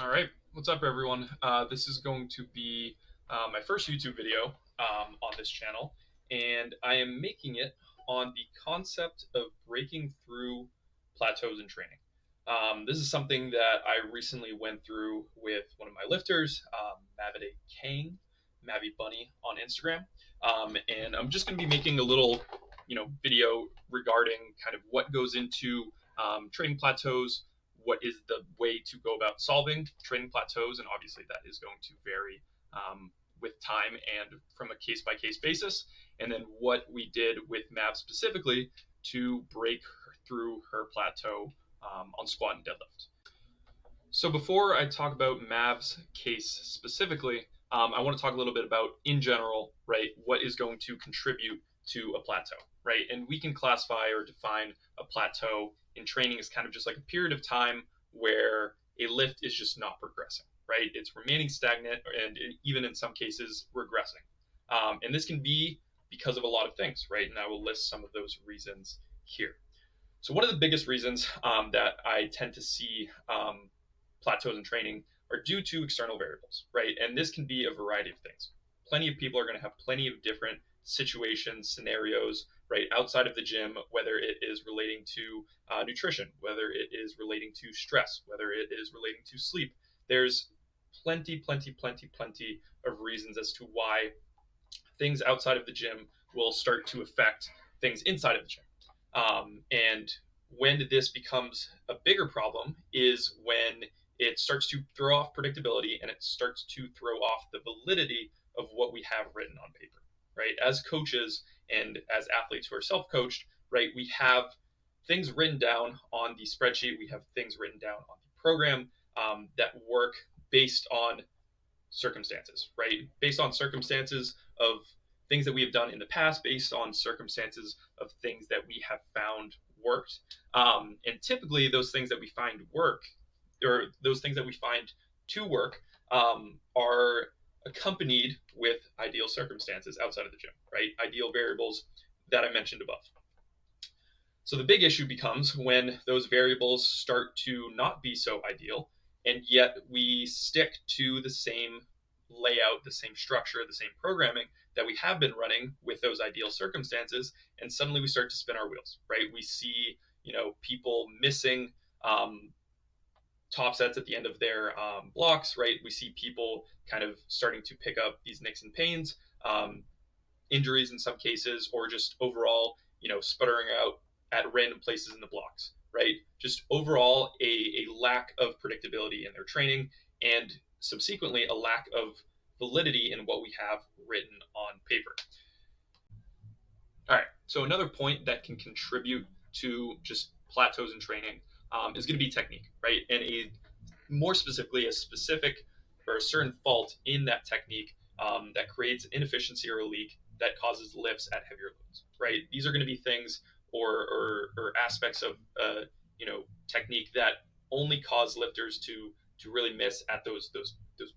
All right, what's up, everyone? This is going to be my first YouTube video on this channel, and I am making it on the concept of breaking through plateaus in training. This is something that I recently went through with one of my lifters, Mavide Kang, Mavi Bunny on Instagram, and I'm just going to be making a little, video regarding kind of what goes into training plateaus, what is the way to go about solving training plateaus, and obviously that is going to vary with time and from a case-by-case basis, and then what we did with Mav specifically to break through her plateau on squat and deadlift. So before I talk about Mav's case specifically, I want to talk a little bit about, in general, right, what is going to contribute to a plateau, right? And we can classify or define a plateau in training as kind of just like a period of time where a lift is just not progressing, right? It's remaining stagnant and even in some cases regressing. And this can be because of a lot of things, right? And I will list some of those reasons here. So one of the biggest reasons that I tend to see plateaus in training are due to external variables, right? And this can be a variety of things. Plenty of people are going to have plenty of different situations, scenarios, right, outside of the gym, whether it is relating to nutrition, whether it is relating to stress, whether it is relating to sleep. There's plenty of reasons as to why things outside of the gym will start to affect things inside of the gym. And when this becomes a bigger problem is when it starts to throw off predictability and it starts to throw off the validity of what we have written on paper, right? As coaches and as athletes who are self-coached, right, we have things written down on the spreadsheet. We have things written down on the program that work based on circumstances, right? Based on circumstances of things that we have done in the past, based on circumstances of things that we have found worked. And typically those things that we find work, or those things that we find to work, are accompanied with ideal circumstances outside of the gym, right? Ideal variables that I mentioned above. So the big issue becomes when those variables start to not be so ideal, and yet we stick to the same layout, the same structure, the same programming that we have been running with those ideal circumstances, and suddenly we start to spin our wheels, right? We see, people missing top sets at the end of their blocks, right? We see people kind of starting to pick up these nicks and pains, injuries in some cases, or just overall, sputtering out at random places in the blocks, right? Just overall a lack of predictability in their training, and subsequently a lack of validity in what we have written on paper. All right, so another point that can contribute to just plateaus in training is going to be technique, right? And more specifically, a specific or a certain fault in that technique that creates inefficiency or a leak that causes lifts at heavier loads, right? These are going to be things or aspects of technique that only cause lifters to really miss at those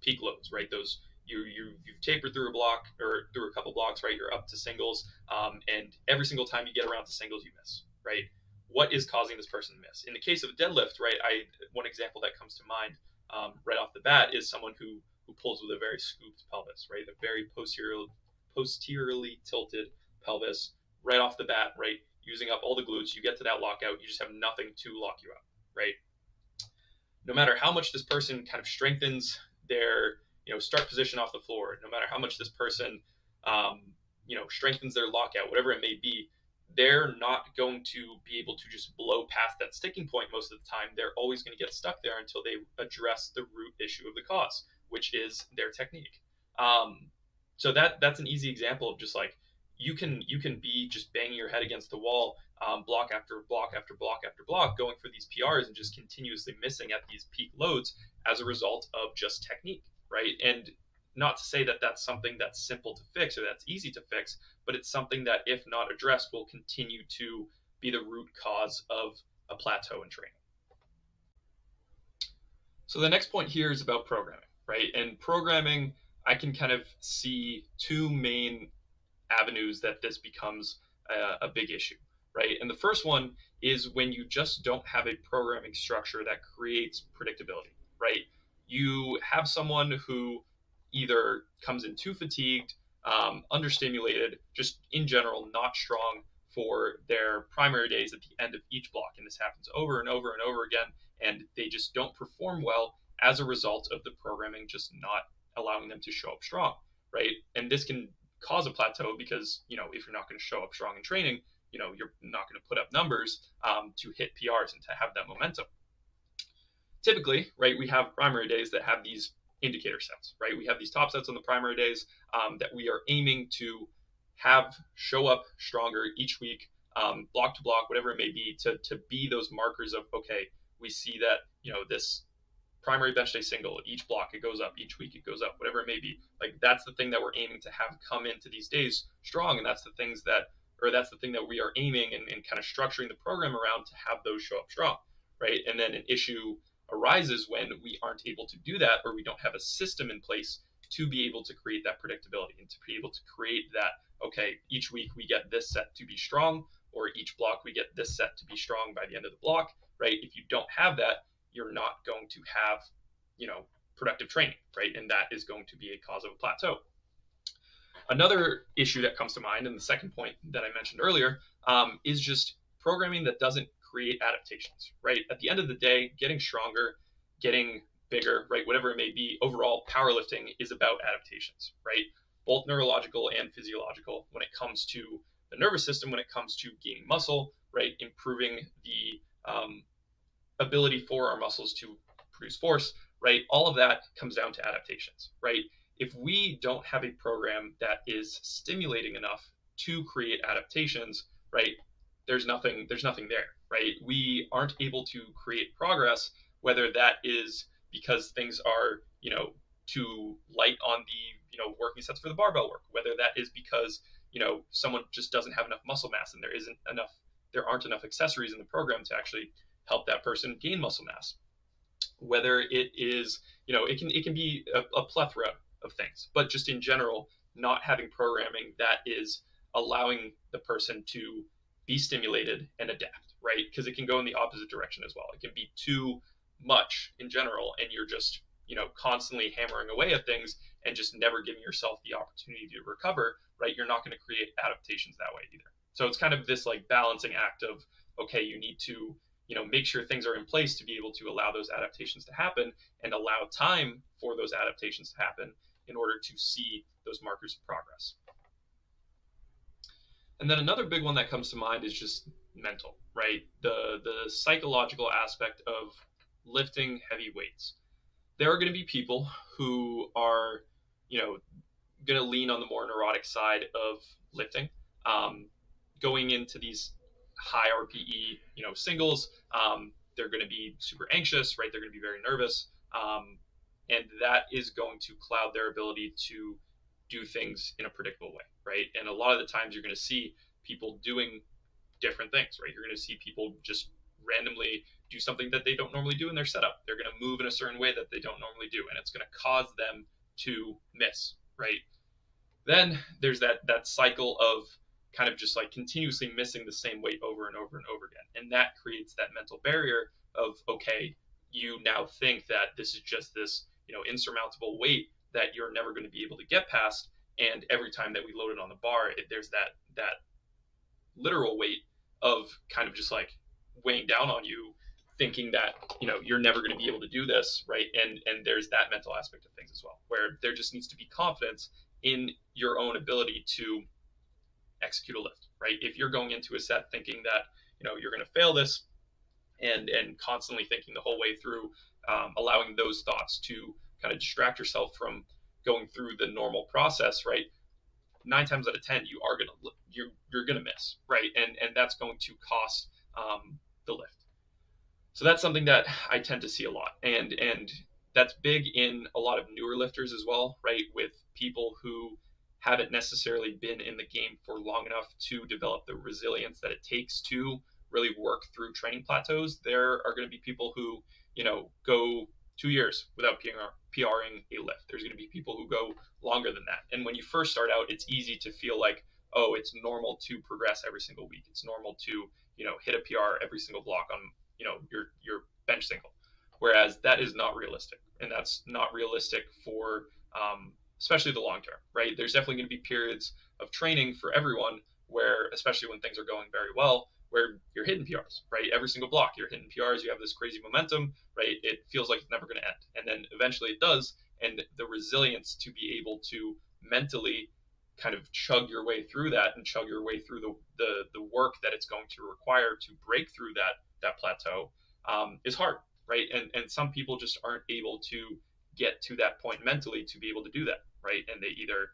peak loads, right? Those you've tapered through a block or through a couple blocks, right? You're up to singles, and every single time you get around to singles, you miss, right? What is causing this person to miss? In the case of a deadlift, right? One example that comes to mind right off the bat is someone who pulls with a very scooped pelvis, right? A very posteriorly tilted pelvis right off the bat, right? Using up all the glutes, you get to that lockout, you just have nothing to lock you up, right? No matter how much this person kind of strengthens their start position off the floor, no matter how much this person strengthens their lockout, whatever it may be, they're not going to be able to just blow past that sticking point most of the time. They're always going to get stuck there until they address the root issue of the cause, which is their technique. So that's an easy example of just like you can be just banging your head against the wall, block after block after block after block, going for these PRs and just continuously missing at these peak loads as a result of just technique, right? And not to say that that's something that's simple to fix or that's easy to fix, but it's something that, if not addressed, will continue to be the root cause of a plateau in training. So the next point here is about programming, right? And programming, I can kind of see two main avenues that this becomes a big issue, right? And the first one is when you just don't have a programming structure that creates predictability, right? you have someone who either comes in too fatigued, understimulated, just in general not strong for their primary days at the end of each block. And this happens over and over and over again, and they just don't perform well as a result of the programming just not allowing them to show up strong, right? And this can cause a plateau because, if you're not going to show up strong in training, you're not going to put up numbers to hit PRs and to have that momentum. Typically, right, we have primary days that have these indicator sets, right? We have these top sets on the primary days that we are aiming to have show up stronger each week, block to block, whatever it may be, to be those markers of, okay, we see that, this primary bench day single, each block it goes up, each week it goes up, whatever it may be. Like, that's the thing that we're aiming to have come into these days strong, and that's the thing that we are aiming and kind of structuring the program around to have those show up strong, right? And then an issue arises when we aren't able to do that, or we don't have a system in place to be able to create that predictability and to be able to create that, okay, each week we get this set to be strong, or each block we get this set to be strong by the end of the block, right? If you don't have that, you're not going to have, productive training, right? And that is going to be a cause of a plateau. Another issue that comes to mind, and the second point that I mentioned earlier, is just programming that doesn't create adaptations, right? At the end of the day, getting stronger, getting bigger, right? Whatever it may be, overall powerlifting is about adaptations, right? Both neurological and physiological when it comes to the nervous system, when it comes to gaining muscle, right? Improving the ability for our muscles to produce force, right? All of that comes down to adaptations, right? If we don't have a program that is stimulating enough to create adaptations, right, there's nothing there, right? We aren't able to create progress, whether that is because things are, too light on the, working sets for the barbell work, whether that is because, someone just doesn't have enough muscle mass and there aren't enough accessories in the program to actually help that person gain muscle mass. Whether it is, it can be a plethora of things, but just in general, not having programming that is allowing the person to be stimulated and adapt, right? Because it can go in the opposite direction as well. It can be too much in general, and you're just, constantly hammering away at things and just never giving yourself the opportunity to recover, right? You're not going to create adaptations that way either. So it's kind of this like balancing act of, okay, you need to, make sure things are in place to be able to allow those adaptations to happen and allow time for those adaptations to happen in order to see those markers of progress. And then another big one that comes to mind is just mental, right? The psychological aspect of lifting heavy weights. There are going to be people who are, going to lean on the more neurotic side of lifting, going into these high RPE, singles. They're going to be super anxious, right? They're going to be very nervous. And that is going to cloud their ability to do things in a predictable way, right? And a lot of the times you're going to see people doing different things, right? You're going to see people just randomly do something that they don't normally do in their setup. They're going to move in a certain way that they don't normally do, and it's going to cause them to miss, right? Then there's that cycle of kind of just like continuously missing the same weight over and over and over again. And that creates that mental barrier of, okay, you now think that this is just this, insurmountable weight that you're never going to be able to get past. And every time that we load it on the bar, there's that literal weight of kind of just like weighing down on you, thinking that, you're never going to be able to do this, right? And there's that mental aspect of things as well, where there just needs to be confidence in your own ability to execute a lift, right? If you're going into a set thinking that, you're going to fail this and constantly thinking the whole way through, allowing those thoughts to kind of distract yourself from going through the normal process, right? 9 times out of 10, you're going to miss, right? And that's going to cost the lift. So that's something that I tend to see a lot. And that's big in a lot of newer lifters as well, right? With people who haven't necessarily been in the game for long enough to develop the resilience that it takes to really work through training plateaus. There are going to be people who, go 2 years without PRing a lift. There's going to be people who go longer than that. And when you first start out, it's easy to feel like, oh, it's normal to progress every single week. It's normal to, hit a PR every single block on, your bench single. whereas that is not realistic, and that's not realistic for especially the long term, right? There's definitely going to be periods of training for everyone where, especially when things are going very well, where you're hitting PRs, right? Every single block, you're hitting PRs, you have this crazy momentum, right? It feels like it's never going to end. And then eventually it does. And the resilience to be able to mentally kind of chug your way through that and chug your way through the work that it's going to require to break through that plateau is hard, right? And some people just aren't able to get to that point mentally to be able to do that, right? And they either,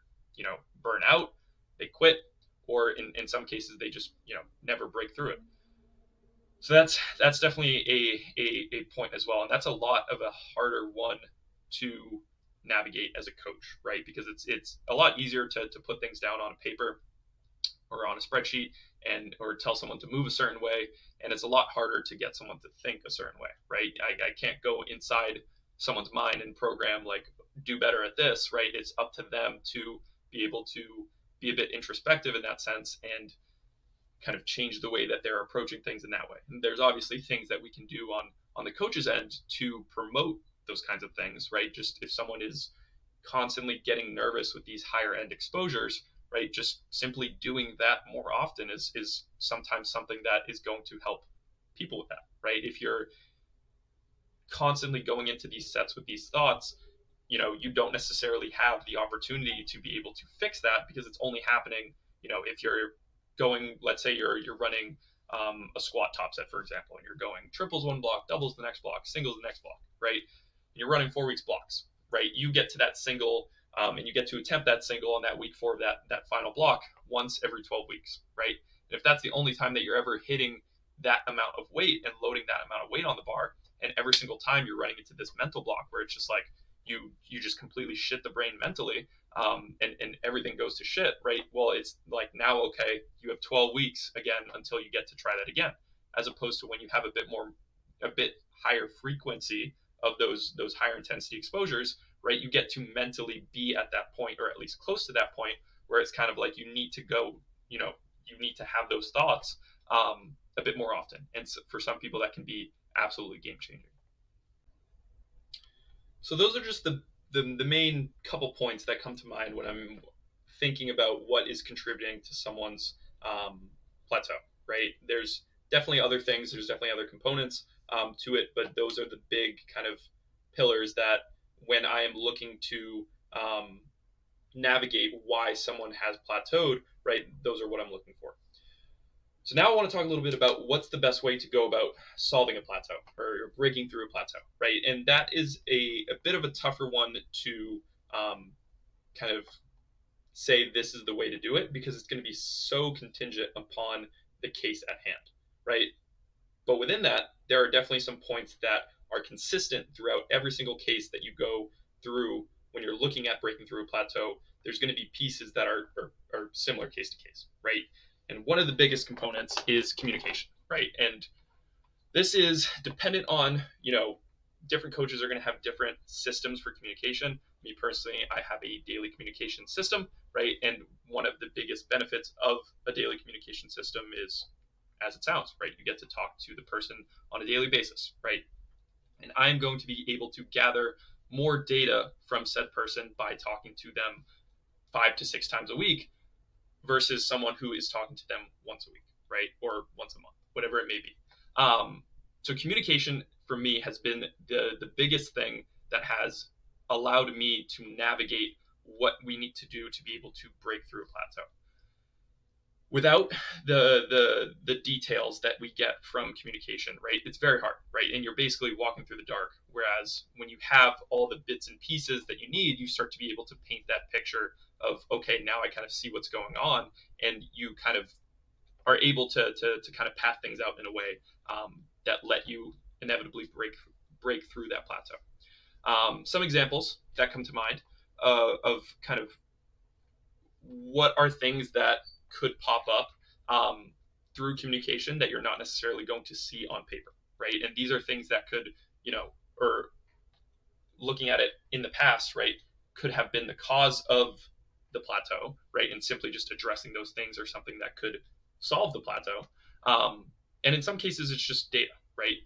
burn out, they quit, or in some cases they just, never break through it. So that's definitely a point as well, and that's a lot of a harder one to navigate as a coach, right? Because it's a lot easier to put things down on a paper or on a spreadsheet or tell someone to move a certain way, and it's a lot harder to get someone to think a certain way, right? I can't go inside someone's mind and program like do better at this, right? It's up to them to be able to be a bit introspective in that sense and kind of change the way that they're approaching things in that way. And there's obviously things that we can do on the coach's end to promote those kinds of things, right? Just if someone is constantly getting nervous with these higher end exposures, right? Just simply doing that more often is sometimes something that is going to help people with that, right? If you're constantly going into these sets with these thoughts, you don't necessarily have the opportunity to be able to fix that because it's only happening, if you're going, let's say you're running a squat top set, for example, and you're going triples one block, doubles the next block, singles the next block, right? And you're running 4 weeks blocks, right? You get to that single and you get to attempt that single on that week 4 of that final block once every 12 weeks, right? And if that's the only time that you're ever hitting that amount of weight and loading that amount of weight on the bar, and every single time you're running into this mental block where it's just like you just completely shit the brain mentally, and everything goes to shit, right? Well, it's like now, okay, you have 12 weeks again until you get to try that again, as opposed to when you have a bit higher frequency of those higher intensity exposures, right? You get to mentally be at that point, or at least close to that point, where it's kind of like you need to go, you need to have those thoughts a bit more often. And so for some people, that can be absolutely game changing. So those are just the main couple points that come to mind when I'm thinking about what is contributing to someone's plateau, right? There's definitely other things, there's definitely other components to it, but those are the big kind of pillars that when I am looking to navigate why someone has plateaued, right, those are what I'm looking for. So now I want to talk a little bit about what's the best way to go about solving a plateau or breaking through a plateau, right? And that is a bit of a tougher one to kind of say this is the way to do it because it's going to be so contingent upon the case at hand, right? But within that, there are definitely some points that are consistent throughout every single case that you go through when you're looking at breaking through a plateau. There's going to be pieces that are similar case to case, right? And one of the biggest components is communication, right? And this is dependent on, different coaches are going to have different systems for communication. Me personally, I have a daily communication system, right? And one of the biggest benefits of a daily communication system is, as it sounds, right? You get to talk to the person on a daily basis, right? And I'm going to be able to gather more data from said person by talking to them 5 to 6 times a week versus someone who is talking to them once a week, right? Or once a month, whatever it may be. So communication for me has been the biggest thing that has allowed me to navigate what we need to do to be able to break through a plateau. Without the details that we get from communication, right, it's very hard, right? And you're basically walking through the dark. Whereas when you have all the bits and pieces that you need, you start to be able to paint that picture of, okay, now I kind of see what's going on, and you kind of are able to kind of path things out in a way that let you inevitably break through that plateau. Some examples that come to mind of kind of what are things that could pop up through communication that you're not necessarily going to see on paper, right? And these are things that could, or looking at it in the past, right, could have been the cause of the plateau, right? And simply just addressing those things are something that could solve the plateau. And in some cases, it's just data, right?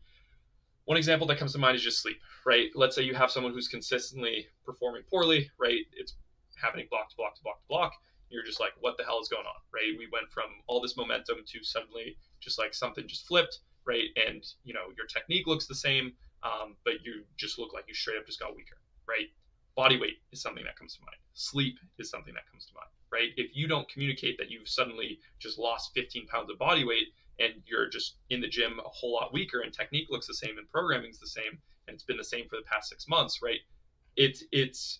One example that comes to mind is just sleep, right? Let's say you have someone who's consistently performing poorly, right? It's happening block to block to block to block. You're just like, what the hell is going on, right? We went from all this momentum to suddenly just like something just flipped, right? And your technique looks the same, but you just look like you straight up just got weaker, right? Body weight is something that comes to mind. Sleep is something that comes to mind, right? If you don't communicate that you've suddenly just lost 15 pounds of body weight and you're just in the gym a whole lot weaker and technique looks the same and programming's the same and it's been the same for the past 6 months, right? It's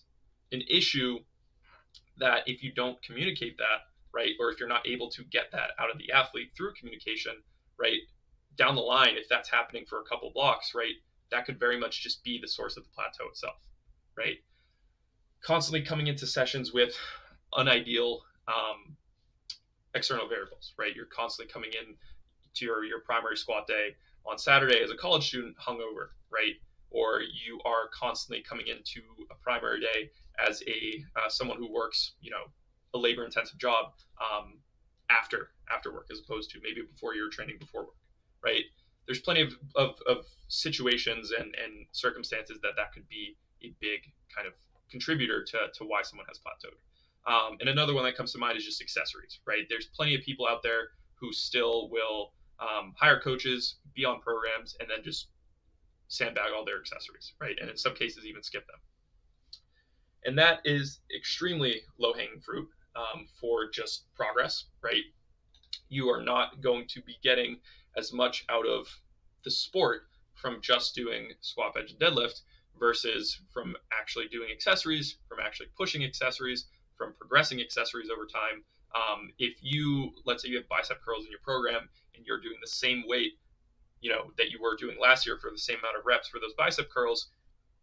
an issue that if you don't communicate that, right, or if you're not able to get that out of the athlete through communication, right, down the line, if that's happening for a couple blocks, right, that could very much just be the source of the plateau itself, right? Constantly coming into sessions with unideal external variables, right? You're constantly coming in to your primary squat day on Saturday as a college student hungover, right? Or you are constantly coming into a primary day as a someone who works, a labor-intensive job after work, as opposed to maybe before you're training before work, right? There's plenty of situations and circumstances that could be a big kind of contributor to why someone has plateaued. And another one that comes to mind is just accessories, right? There's plenty of people out there who still will hire coaches, be on programs, and then just sandbag all their accessories, right? And in some cases, even skip them. And that is extremely low-hanging fruit for just progress, right? You are not going to be getting as much out of the sport from just doing squat, bench, and deadlift versus from actually doing accessories, from actually pushing accessories, from progressing accessories over time. If let's say you have bicep curls in your program and you're doing the same weight, that you were doing last year for the same amount of reps for those bicep curls,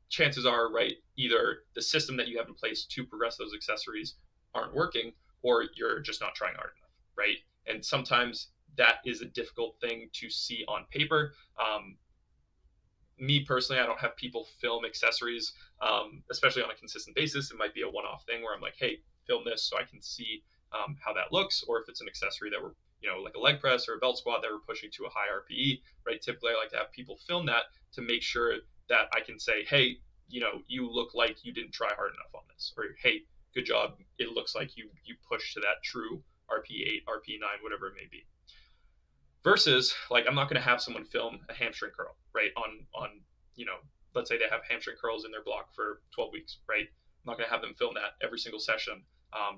chances are, right, either the system that you have in place to progress those accessories aren't working, or you're just not trying hard enough, right? And sometimes that is a difficult thing to see on paper. Me personally, I don't have people film accessories, especially on a consistent basis. It might be a one-off thing where I'm like, hey, film this so I can see how that looks, or if it's an accessory that we're, like a leg press or a belt squat that we're pushing to a high RPE, right? Typically, I like to have people film that to make sure that I can say, hey, you look like you didn't try hard enough on this, or hey, good job. It looks like you pushed to that true RP8, RP9, whatever it may be. Versus, like, I'm not going to have someone film a hamstring curl, right? On let's say they have hamstring curls in their block for 12 weeks, right? I'm not going to have them film that every single session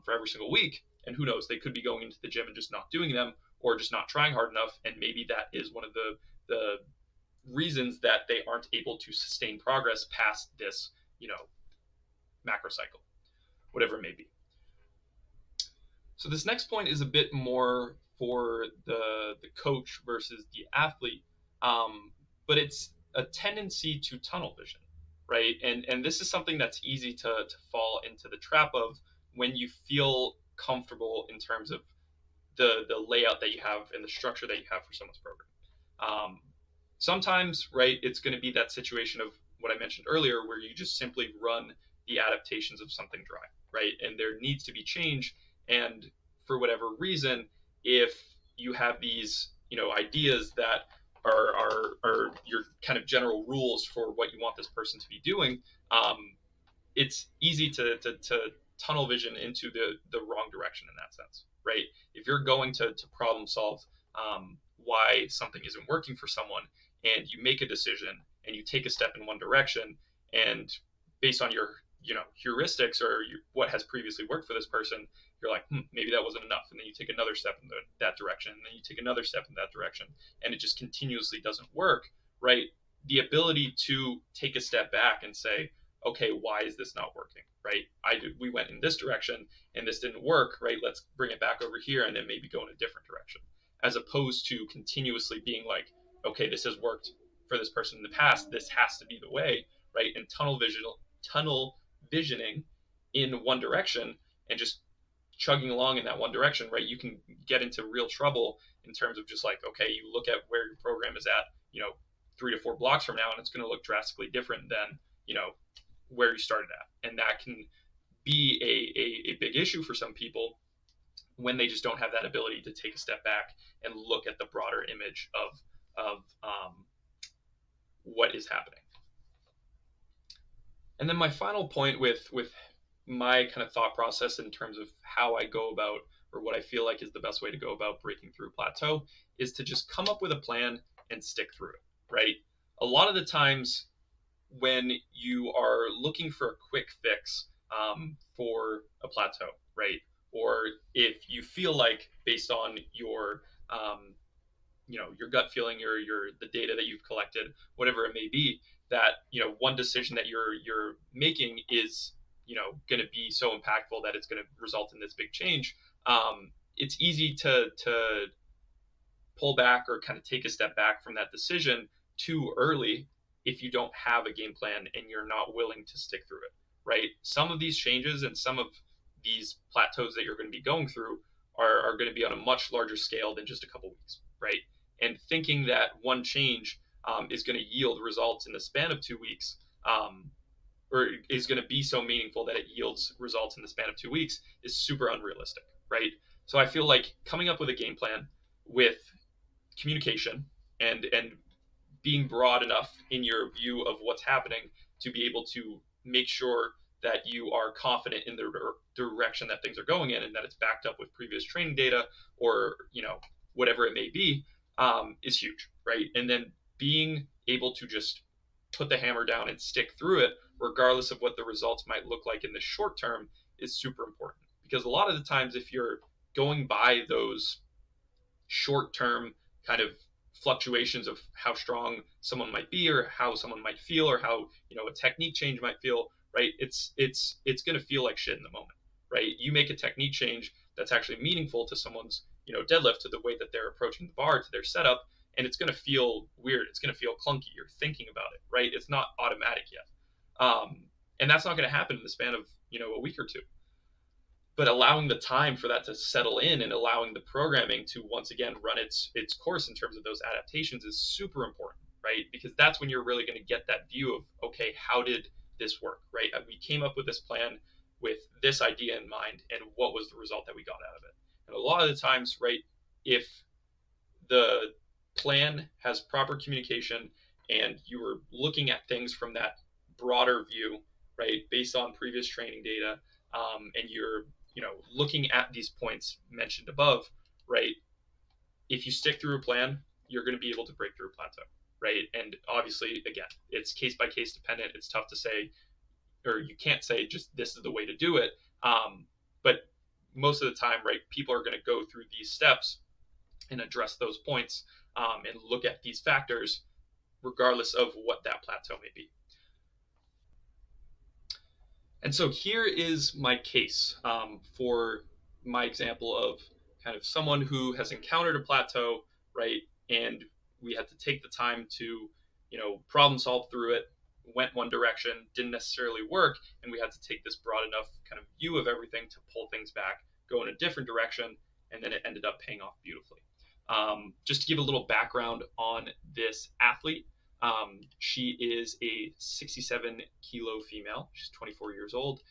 for every single week. And who knows, they could be going into the gym and just not doing them, or just not trying hard enough. And maybe that is one of the reasons that they aren't able to sustain progress past this, macro cycle, whatever it may be. So this next point is a bit more for the coach versus the athlete, but it's a tendency to tunnel vision, right? And this is something that's easy to fall into the trap of when you feel comfortable in terms of the layout that you have and the structure that you have for someone's program. Sometimes, right, it's going to be that situation of what I mentioned earlier, where you just simply run the adaptations of something dry, right? And there needs to be change. And for whatever reason, if you have these, ideas that are your kind of general rules for what you want this person to be doing, it's easy to tunnel vision into the wrong direction in that sense, right? If you're going to problem solve why something isn't working for someone, and you make a decision and you take a step in one direction, and based on your heuristics or what has previously worked for this person, you're like, maybe that wasn't enough, and then you take another step in that direction, and then you take another step in that direction, and it just continuously doesn't work, right? The ability to take a step back and say, okay, why is this not working, right? We went in this direction and this didn't work, right? Let's bring it back over here and then maybe go in a different direction, as opposed to continuously being like, okay, this has worked for this person in the past, this has to be the way, right? And tunnel visioning in one direction and just chugging along in that one direction, right? You can get into real trouble in terms of just like, okay, you look at where your program is at, 3 to 4 blocks from now, and it's going to look drastically different than, where you started at. And that can be a big issue for some people when they just don't have that ability to take a step back and look at the broader image of what is happening. And then my final point with my kind of thought process in terms of how I go about, or what I feel like is the best way to go about breaking through plateau, is to just come up with a plan and stick through it, right? A lot of the times when you are looking for a quick fix for a plateau, right? Or if you feel like, based on your your gut feeling, your the data that you've collected, whatever it may be, that one decision that you're making is going to be so impactful that it's going to result in this big change. It's easy to pull back or kind of take a step back from that decision too early if you don't have a game plan and you're not willing to stick through it, right? Some of these changes and some of these plateaus that you're going to be going through are going to be on a much larger scale than just a couple weeks, right? And thinking that one change is going to yield results in the span of 2 weeks, or is going to be so meaningful that it yields results in the span of 2 weeks, is super unrealistic, right? So I feel like coming up with a game plan with communication and being broad enough in your view of what's happening to be able to make sure that you are confident in the direction that things are going in and that it's backed up with previous training data or whatever it may be, is huge, right? And then being able to just put the hammer down and stick through it regardless of what the results might look like in the short term is super important, because a lot of the times if you're going by those short term kind of fluctuations of how strong someone might be or how someone might feel or how a technique change might feel, right? It's going to feel like shit in the moment, right? You make a technique change that's actually meaningful to someone's deadlift, to the way that they're approaching the bar, to their setup, and it's going to feel weird, it's going to feel clunky, you're thinking about it, right? It's not automatic yet, and that's not going to happen in the span of a week or two. But allowing the time for that to settle in and allowing the programming to once again run its course in terms of those adaptations is super important, right? Because that's when you're really going to get that view of, okay, how did this work, right? We came up with this plan with this idea in mind, and what was the result that we got out of it? And a lot of the times, right, if the plan has proper communication and you were looking at things from that broader view, right, based on previous training data, and you're looking at these points mentioned above, right? If you stick through a plan, you're going to be able to break through a plateau, right? And obviously, again, it's case by case dependent. It's tough to say, or you can't say just this is the way to do it. But most of the time, right, people are going to go through these steps and address those points, and look at these factors regardless of what that plateau may be. And so here is my case, for my example of kind of someone who has encountered a plateau, right? And we had to take the time to, problem solve through it, went one direction, didn't necessarily work, and we had to take this broad enough kind of view of everything to pull things back, go in a different direction, and then it ended up paying off beautifully. Just to give a little background on this athlete, she is a 67 kilo female. She's 24 years old.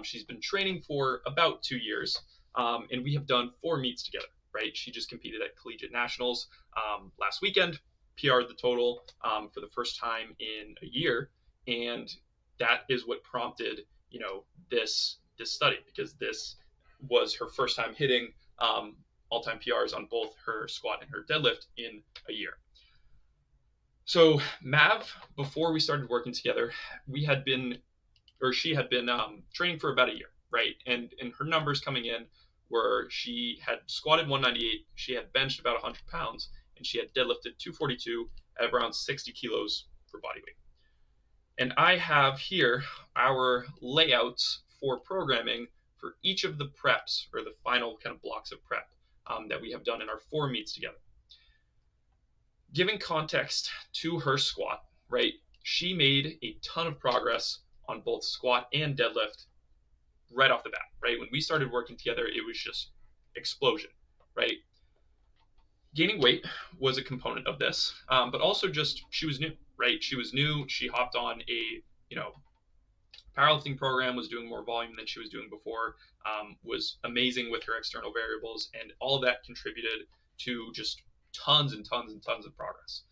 She's been training for about 2 years, and we have done 4 meets together, right? She just competed at Collegiate Nationals last weekend, PR'd the total for the first time in a year, and that is what prompted, this study, because this was her first time hitting all-time PRs on both her squat and her deadlift in a year. So Mav, before we started working together, she had been training for about a year, right? And her numbers coming in were, she had squatted 198, she had benched about 100 pounds, and she had deadlifted 242 at around 60 kilos for body weight. And I have here our layouts for programming for each of the preps, or the final kind of blocks of prep that we have done in our 4 meets together. Giving context to her squat, right? She made a ton of progress on both squat and deadlift right off the bat, right? When we started working together, it was just explosion, right? Gaining weight was a component of this, but also just she was new, right? She was new. She hopped on a powerlifting program, was doing more volume than she was doing before, was amazing with her external variables, and all of that contributed to just tons and tons and tons of progress.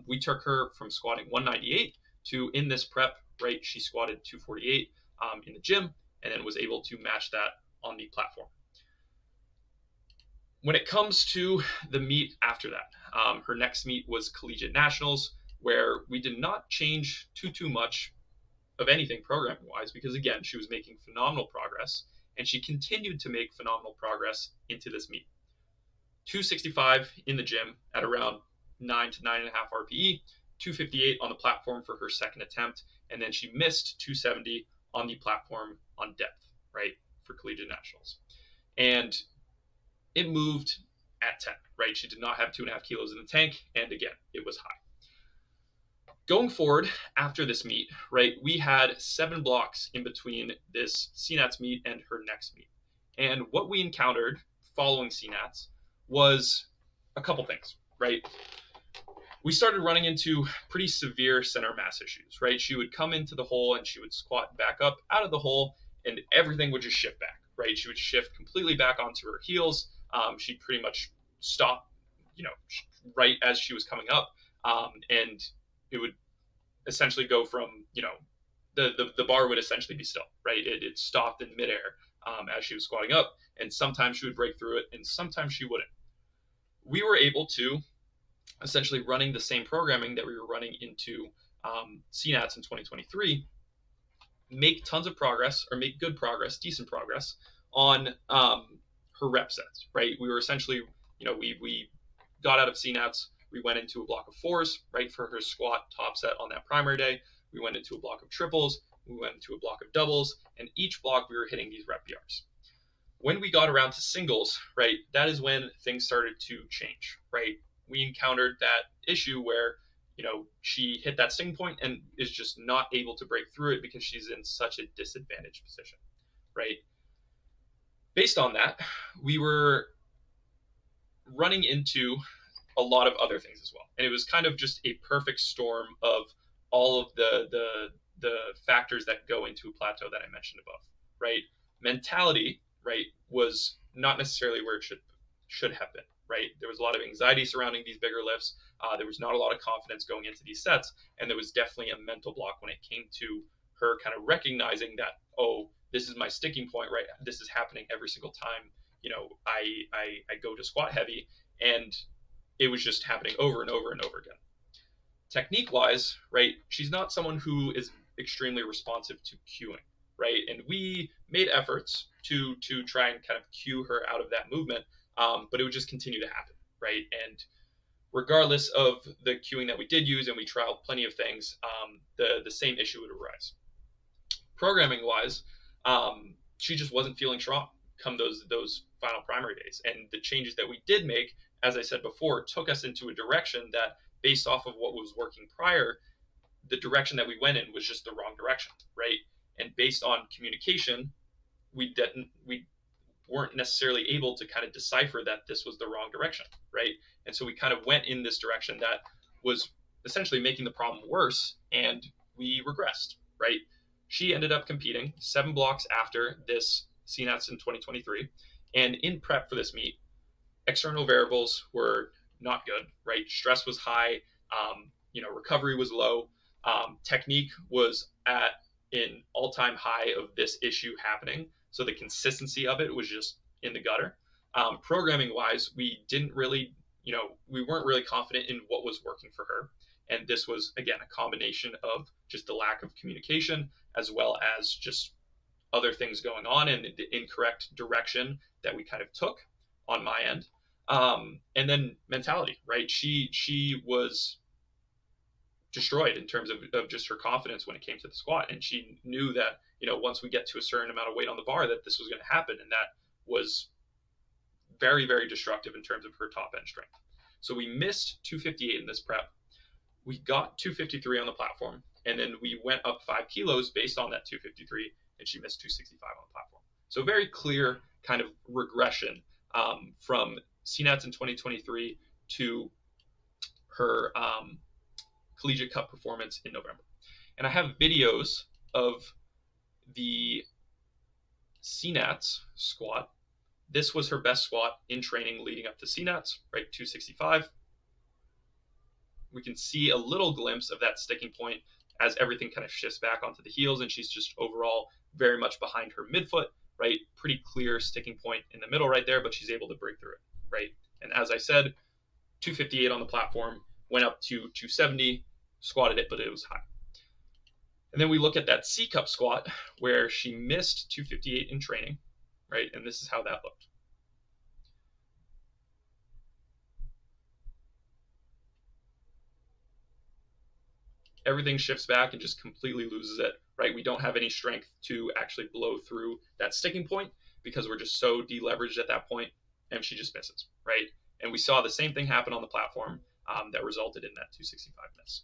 We took her from squatting 198 to, in this prep, right, she squatted 248 in the gym, and then was able to match that on the platform. When it comes to the meet after that, her next meet was Collegiate Nationals, where we did not change too much of anything programming wise, because again, she was making phenomenal progress, and she continued to make phenomenal progress into this meet. 265 in the gym at around 9 to 9.5 RPE, 258 on the platform for her second attempt, and then she missed 270 on the platform on depth, right, for Collegiate Nationals. And it moved at 10, right? She did not have 2.5 kilos in the tank, and again, it was high. Going forward after this meet, right, we had 7 blocks in between this CNATS meet and her next meet. And what we encountered following CNATS was a couple things, right? We started running into pretty severe center mass issues, right? She would come into the hole and she would squat back up out of the hole, and everything would just shift back, right? She would shift completely back onto her heels. She'd pretty much stop, right as she was coming up, and it would essentially go from, the bar would essentially be still, right? It stopped in midair as she was squatting up, and sometimes she would break through it, and sometimes she wouldn't. We were able to, essentially running the same programming that we were running into CNATS in 2023, make tons of progress, or make good progress, decent progress on her rep sets, right? We were essentially, we got out of CNATS, we went into a block of 4s, right, for her squat top set on that primary day. We went into a block of triples, we went into a block of doubles, and each block we were hitting these rep PRs. When we got around to singles, right, that is when things started to change, right? We encountered that issue where, she hit that sting point and is just not able to break through it because she's in such a disadvantaged position, right? Based on that, we were running into a lot of other things as well. And it was kind of just a perfect storm of all of the factors that go into a plateau that I mentioned above, right? Mentality, right, was not necessarily where it should have been, right? There was a lot of anxiety surrounding these bigger lifts. There was not a lot of confidence going into these sets, and there was definitely a mental block when it came to her kind of recognizing that, oh, this is my sticking point, right? This is happening every single time, I go to squat heavy, and it was just happening over and over and over again. Technique wise, right, she's not someone who is extremely responsive to cueing, right? And we made efforts to try and kind of cue her out of that movement, but it would just continue to happen, right? And regardless of the cueing that we did use, and we trialed plenty of things, the same issue would arise. Programming wise, she just wasn't feeling strong come those final primary days. And the changes that we did make, as I said before, took us into a direction that, based off of what was working prior, the direction that we went in was just the wrong direction, right? And based on communication, we weren't necessarily able to kind of decipher that this was the wrong direction, right? And so we kind of went in this direction that was essentially making the problem worse, and we regressed, right? She ended up competing 7 blocks after this CNATS in 2023, and in prep for this meet, external variables were not good, right? Stress was high, recovery was low, technique was at an all-time high of this issue happening, so the consistency of it was just in the gutter. Programming wise, we didn't really, we weren't really confident in what was working for her, and this was, again, a combination of just the lack of communication as well as just other things going on and the incorrect direction that we kind of took on my end. And then mentality, right? She was destroyed in terms of just her confidence when it came to the squat. And she knew that, once we get to a certain amount of weight on the bar, that this was going to happen. And that was very, very destructive in terms of her top end strength. So we missed 258 in this prep. We got 253 on the platform. And then we went up 5 kilos based on that 253, and she missed 265 on the platform. So very clear kind of regression from CNATS in 2023 to her Collegiate Cup performance in November. And I have videos of the CNATS squat. This was her best squat in training leading up to CNATS, right? 265. we can see a little glimpse of that sticking point as everything kind of shifts back onto the heels, and she's just overall very much behind her midfoot, right? Pretty clear sticking point in the middle right there, but she's able to break through it, right? And as I said, 258 on the platform, went up to 270, squatted it, but it was high. And then we look at that C cup squat where she missed 258 in training, right? And this is how that looked. Everything shifts back and just completely loses it, right? We don't have any strength to actually blow through that sticking point because we're just so deleveraged at that point, and she just misses, right? And we saw the same thing happen on the platform that resulted in that 265 miss.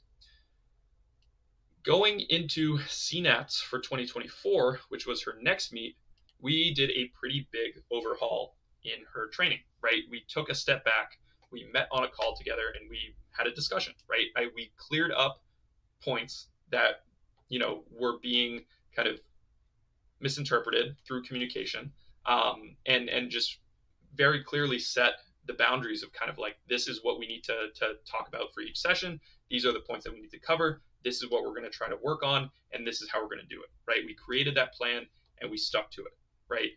Going into CNATs for 2024, which was her next meet, we did a pretty big overhaul in her training, right? We took a step back, we met on a call together, and we had a discussion, right? We cleared up points that, you know, were being kind of misinterpreted through communication, and just very clearly set the boundaries of kind of like, this is what we need to talk about for each session. These are the points that we need to cover. This is what we're going to try to work on, and this is how we're going to do it, right? We created that plan and we stuck to it, right?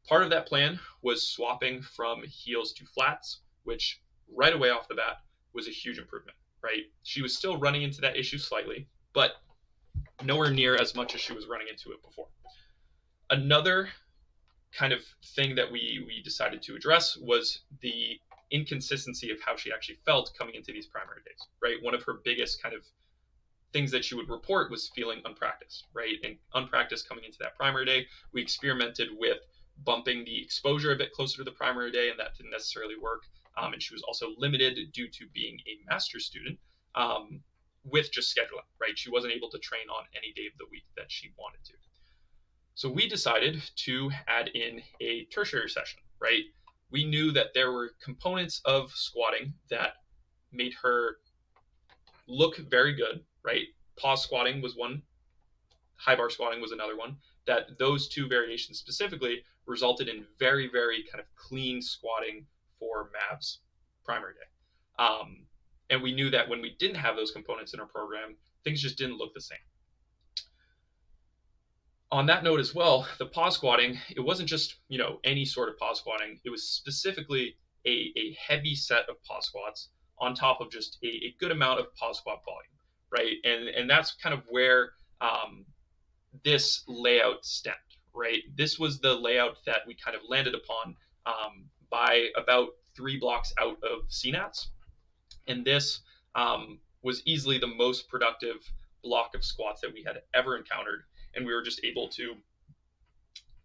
Part of that plan was swapping from heels to flats, which right away off the bat was a huge improvement, right? She was still running into that issue slightly, but nowhere near as much as she was running into it before. Another kind of thing that we decided to address was the inconsistency of how she actually felt coming into these primary days, right? One of her biggest kind of things that she would report was feeling unpracticed, right? And unpracticed coming into that primary day. We experimented with bumping the exposure a bit closer to the primary day, and that didn't necessarily work. And she was also limited due to being a master's student with just scheduling, right? She wasn't able to train on any day of the week that she wanted to. So we decided to add in a tertiary session, right? We knew that there were components of squatting that made her look very good, right? Pause squatting was one, high bar squatting was another one, that those two variations specifically resulted in very, very kind of clean squatting for Mav's primary day. And we knew that when we didn't have those components in our program, things just didn't look the same. On that note as well, the pause squatting, it wasn't just, you know, any sort of pause squatting. It was specifically a heavy set of pause squats on top of just a good amount of pause squat volume, right? And that's kind of where this layout stemmed, right? This was the layout that we kind of landed upon by about 3 blocks out of CNATs. And this was easily the most productive block of squats that we had ever encountered. And we were just able to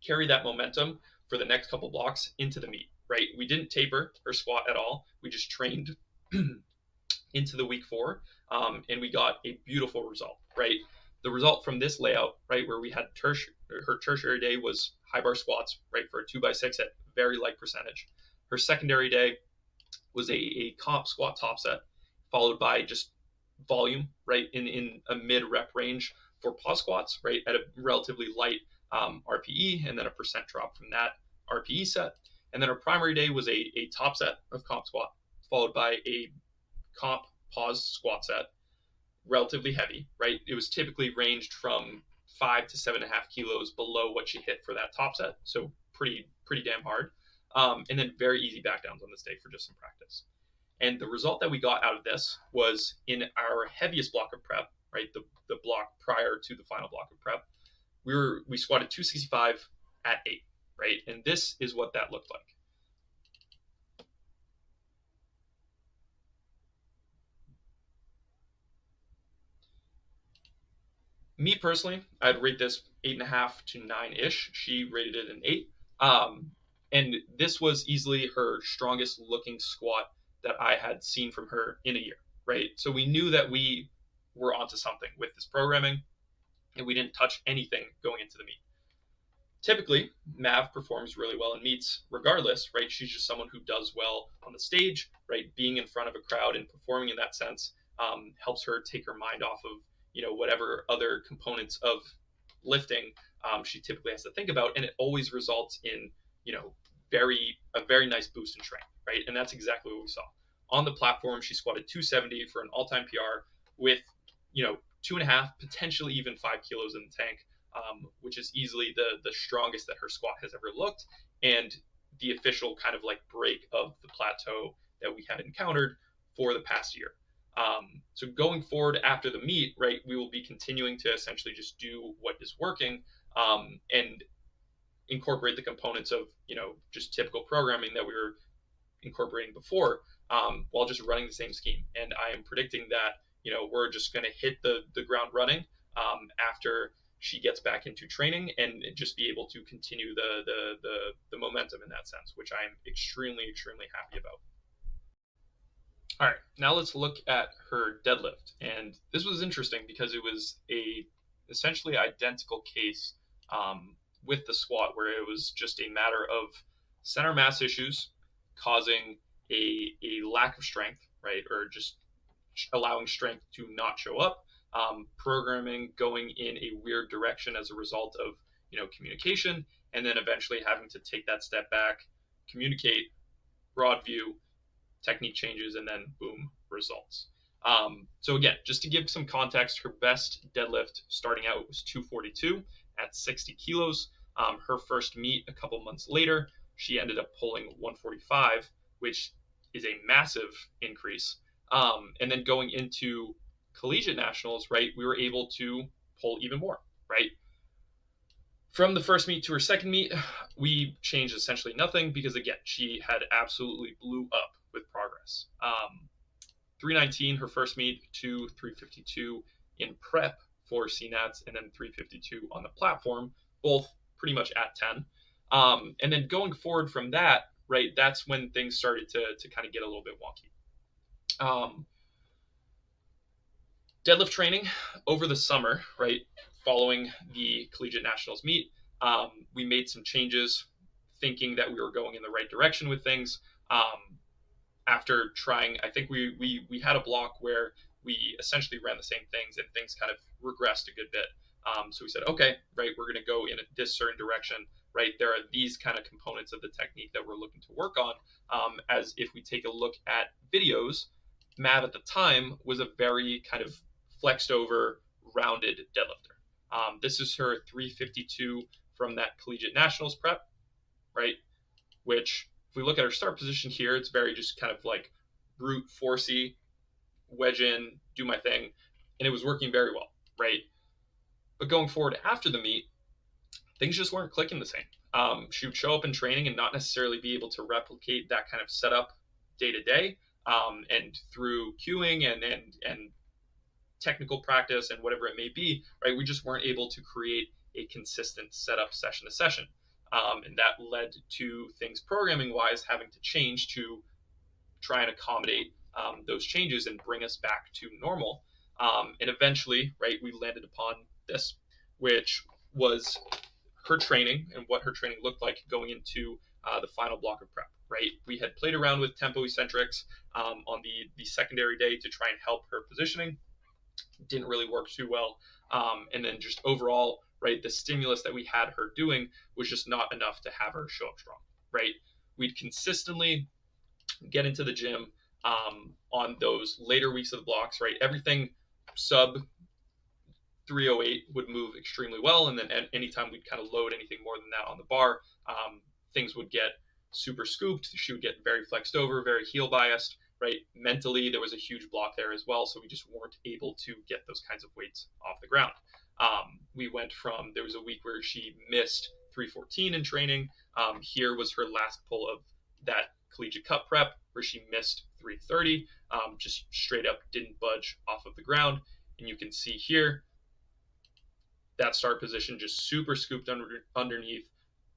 carry that momentum for the next couple blocks into the meet, right? We didn't taper or squat at all. We just trained into the week 4, and we got a beautiful result, right? The result from this layout, right, where we had her tertiary day was high bar squats, right, for a 2x6 at very light percentage. Her secondary day was a comp squat top set, followed by just volume, right, in a mid rep range for pause squats, right, at a relatively light RPE, and then a percent drop from that RPE set. And then our primary day was a top set of comp squat, followed by a comp pause squat set, relatively heavy, right? It was typically ranged from 5 to 7.5 kilos below what she hit for that top set, so pretty damn hard. And then very easy back downs on this day for just some practice. And the result that we got out of this was in our heaviest block of prep, right, the block prior to the final block of prep, we squatted 265 at 8, right? And this is what that looked like. Me personally, I'd rate this 8.5 to 9-ish. She rated it an 8. And this was easily her strongest looking squat that I had seen from her in a year, right? So we knew that we were onto something with this programming, and we didn't touch anything going into the meet. Typically, Mav performs really well in meets regardless, right? She's just someone who does well on the stage, right? Being in front of a crowd and performing in that sense helps her take her mind off of, you know, whatever other components of lifting she typically has to think about, and it always results in, you know, a very nice boost in strength, right? And that's exactly what we saw. on the platform, she squatted 270 for an all-time PR with, 2.5, potentially even 5 kilos in the tank, which is easily the strongest that her squat has ever looked, and the official kind of like break of the plateau that we had encountered for the past year. So going forward after the meet, right, we will be continuing to essentially just do what is working, and incorporate the components of, just typical programming that we were incorporating before, while just running the same scheme. And I am predicting that, we're just going to hit the ground running after she gets back into training, and just be able to continue the momentum in that sense, which I'm extremely, extremely happy about. All right, now let's look at her deadlift. And this was interesting because it was a essentially identical case, with the squat, where it was just a matter of center mass issues causing a lack of strength, right? Or just allowing strength to not show up, programming going in a weird direction as a result of, communication, and then eventually having to take that step back, communicate, broad view, technique changes, and then boom, results. So again, just to give some context, her best deadlift starting out was 242 at 60 kilos. Her first meet a couple months later, she ended up pulling 145, which is a massive increase. And then going into collegiate nationals, right, we were able to pull even more, right? From the first meet to her second meet, we changed essentially nothing, because again, she had absolutely blew up with progress. 319 her first meet to 352 in prep for CNATs, and then 352 on the platform, both pretty much at 10. And then going forward from that, right, that's when things started to kind of get a little bit wonky. Deadlift training over the summer, right, following the collegiate nationals meet, we made some changes, thinking that we were going in the right direction with things. After trying, I think we had a block where we essentially ran the same things, and things kind of regressed a good bit. So we said, okay, right, we're going to go in this certain direction, right? There are these kind of components of the technique that we're looking to work on. As if we take a look at videos, Mav at the time was a very kind of flexed over, rounded deadlifter. This is her 352 from that collegiate nationals prep, right? Which, if we look at her start position here, it's very just kind of like brute forcey, wedge in, do my thing, and it was working very well, right? But going forward after the meet, things just weren't clicking the same. She would show up in training and not necessarily be able to replicate that kind of setup day to day, and through cueing and technical practice and whatever it may be, right? We just weren't able to create a consistent setup session to session. And that led to things programming wise having to change to try and accommodate those changes and bring us back to normal. And eventually, right, we landed upon this, which was her training and what her training looked like going into the final block of prep, right? We had played around with tempo eccentrics on the secondary day to try and help her positioning. Didn't really work too well. And then just overall, right, the stimulus that we had her doing was just not enough to have her show up strong, right? We'd consistently get into the gym on those later weeks of the blocks, right? Everything sub 308 would move extremely well, and then anytime we'd kind of load anything more than that on the bar, things would get super scooped. She would get very flexed over, very heel biased, right? Mentally, there was a huge block there as well, so we just weren't able to get those kinds of weights off the ground. We went from, there was a week where she missed 314 in training. Here was her last pull of that collegiate cup prep where she missed 330, just straight up didn't budge off of the ground. And you can see here, that start position just super scooped underneath,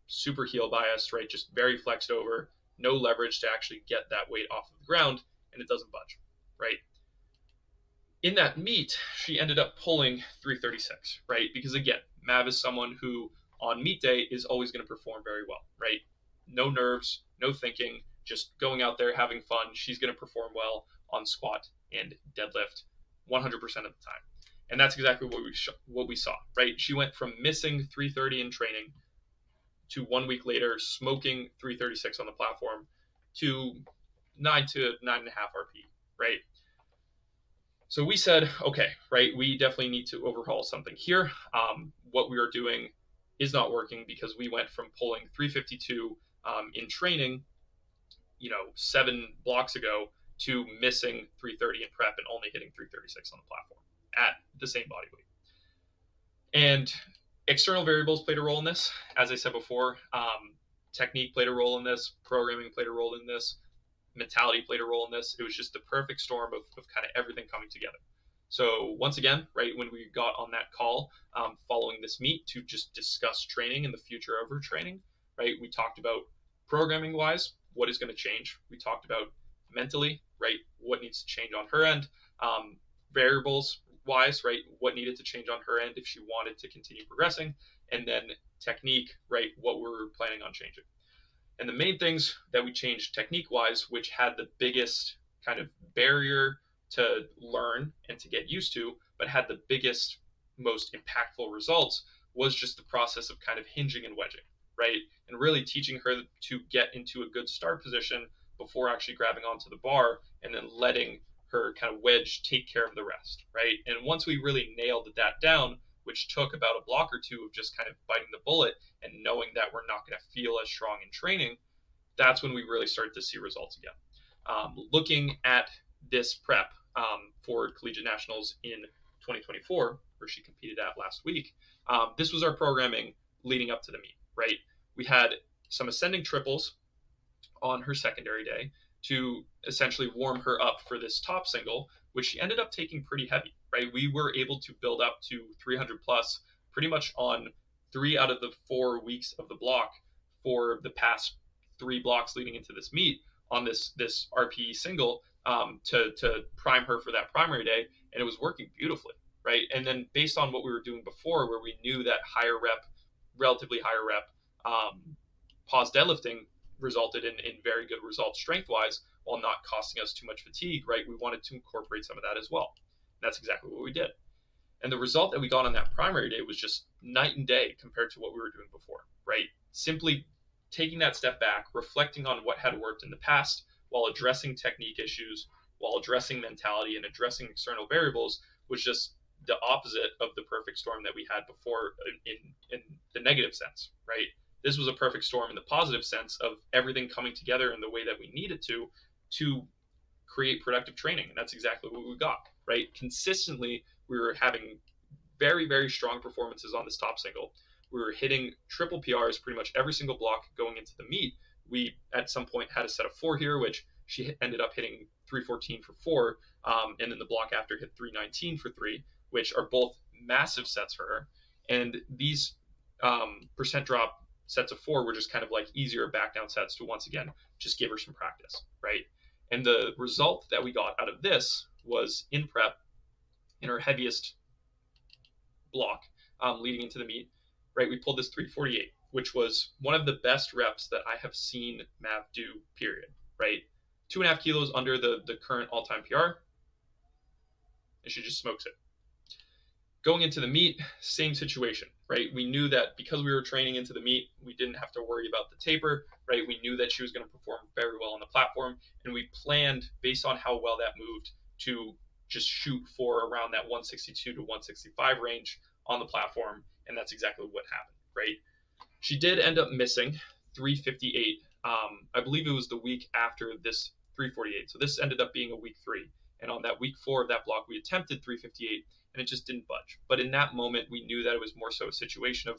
super heel biased, right? Just very flexed over, no leverage to actually get that weight off of the ground, and it doesn't budge, right? In that meet, she ended up pulling 336, right? Because again, Mav is someone who on meet day is always going to perform very well, right? No nerves, no thinking, just going out there having fun. She's going to perform well on squat and deadlift 100% of the time. And that's exactly what we saw, right? She went from missing 330 in training to 1 week later smoking 336 on the platform to 9 to 9.5 RP, right? So we said, okay, right, we definitely need to overhaul something here. What we are doing is not working because we went from pulling 352 in training, 7 blocks ago, to missing 330 in prep and only hitting 336 on the platform at the same body weight. And external variables played a role in this. As I said before, technique played a role in this, programming played a role in this, mentality played a role in this. It was just the perfect storm of kind of everything coming together. So once again, right, when we got on that call following this meet to just discuss training and the future of our training, right, we talked about programming wise, what is going to change. We talked about mentally, right, what needs to change on her end, variables wise, right, what needed to change on her end if she wanted to continue progressing, and then technique, right, what we're planning on changing. And the main things that we changed technique wise, which had the biggest kind of barrier to learn and to get used to, but had the biggest, most impactful results, was just the process of kind of hinging and wedging, right? And really teaching her to get into a good start position before actually grabbing onto the bar, and then letting her kind of wedge take care of the rest, right? And once we really nailed that down, which took about a block or two of just kind of biting the bullet and knowing that we're not going to feel as strong in training, that's when we really started to see results again. Looking at this prep for Collegiate Nationals in 2024, where she competed at last week, this was our programming leading up to the meet, right? We had some ascending triples on her secondary day to essentially warm her up for this top single, which she ended up taking pretty heavy, right? We were able to build up to 300 plus pretty much on 3 out of the 4 weeks of the block for the past 3 blocks leading into this meet on this RPE single to prime her for that primary day, and it was working beautifully, right? And then based on what we were doing before, where we knew that relatively higher rep pause deadlifting resulted in very good results strength-wise while not costing us too much fatigue, right? We wanted to incorporate some of that as well. And that's exactly what we did. And the result that we got on that primary day was just night and day compared to what we were doing before, right? Simply taking that step back, reflecting on what had worked in the past while addressing technique issues, while addressing mentality and addressing external variables, was just the opposite of the perfect storm that we had before in the negative sense, right? This was a perfect storm in the positive sense of everything coming together in the way that we needed to create productive training. And that's exactly what we got, right? Consistently, we were having very, very strong performances on this top single. We were hitting triple PRs pretty much every single block going into the meet. We, at some point, had a set of 4 here, which she ended up hitting 314 for 4, and then the block after hit 319 for 3, which are both massive sets for her. And these percent drop sets of 4 were just kind of like easier back down sets to once again just give her some practice, right? And the result that we got out of this was in prep, in our heaviest block leading into the meet, right? We pulled this 348, which was one of the best reps that I have seen Mav do, period, right? 2.5 kilos under the current all-time PR, and she just smokes it. Going into the meet, same situation, right? We knew that because we were training into the meet, we didn't have to worry about the taper, right? We knew that she was going to perform very well on the platform, and we planned, based on how well that moved, to just shoot for around that 162 to 165 range on the platform, and that's exactly what happened, right? She did end up missing 358. I believe it was the week after this 348, so this ended up being a week 3, and on that week 4 of that block, we attempted 358, and it just didn't budge. But in that moment, we knew that it was more so a situation of,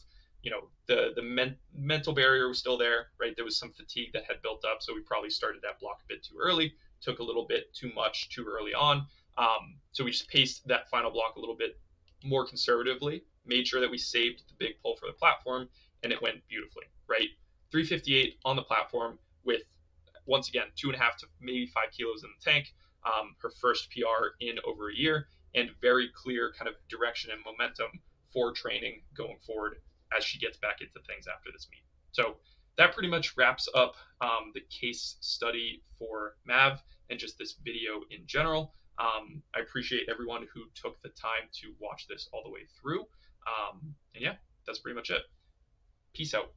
the mental barrier was still there, right? There was some fatigue that had built up, so we probably started that block a bit too early, took a little bit too much too early on. So we just paced that final block a little bit more conservatively, made sure that we saved the big pull for the platform, and it went beautifully, right? 358 on the platform with, once again, 2.5 to maybe 5 kilos in the tank, her first PR in over a year, and very clear kind of direction and momentum for training going forward as she gets back into things after this meet. So that pretty much wraps up the case study for Mav and just this video in general. I appreciate everyone who took the time to watch this all the way through. And yeah, that's pretty much it. Peace out.